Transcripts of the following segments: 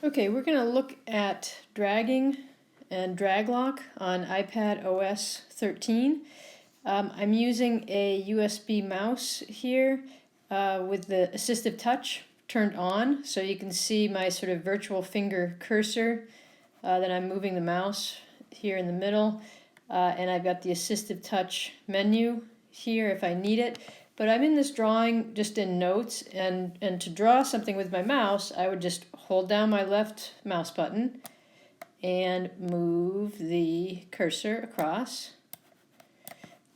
Okay, we're going to look at dragging and drag lock on iPad OS 13. I'm using a USB mouse here with the Assistive Touch turned on, so you can see my sort of virtual finger cursor that I'm moving the mouse here in the middle, and I've got the Assistive Touch menu here if I need it. But I'm in this drawing just in notes, and to draw something with my mouse, I would just hold down my left mouse button and move the cursor across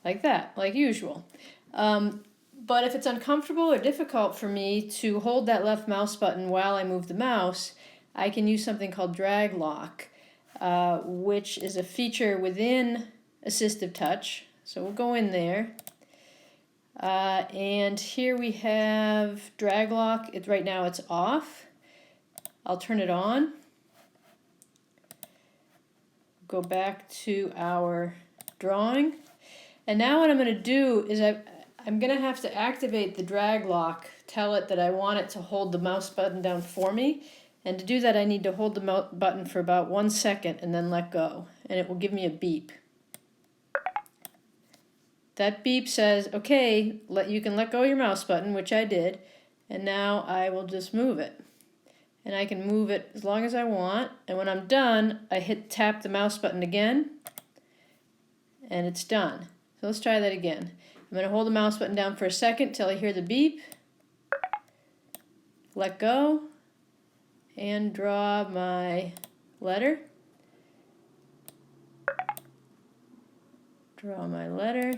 like that, like usual. But if it's uncomfortable or difficult for me to hold that left mouse button while I move the mouse, I can use something called drag lock, which is a feature within Assistive Touch. So we'll go in there. And here we have drag lock. Right now it's off. I'll turn it on. Go back to our drawing. And now what I'm going to do is I'm going to have to activate the drag lock, tell it that I want it to hold the mouse button down for me. And to do that, I need to hold the button for about 1 second and then let go. And it will give me a beep. That beep says, okay, you can let go of your mouse button, which I did, and now I will just move it. And I can move it as long as I want, and when I'm done, I tap the mouse button again, and it's done. So let's try that again. I'm going to hold the mouse button down for a second till I hear the beep, let go, and draw my letter. Draw my letter.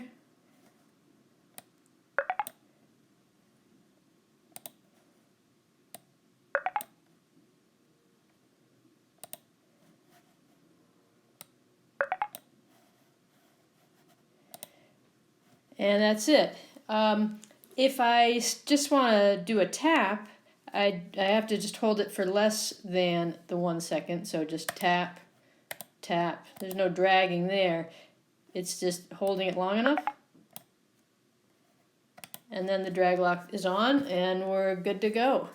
And that's it. If I just want to do a tap, I have to just hold it for less than the 1 second. So just tap, tap. There's no dragging there. It's just holding it long enough. And then the drag lock is on and we're good to go.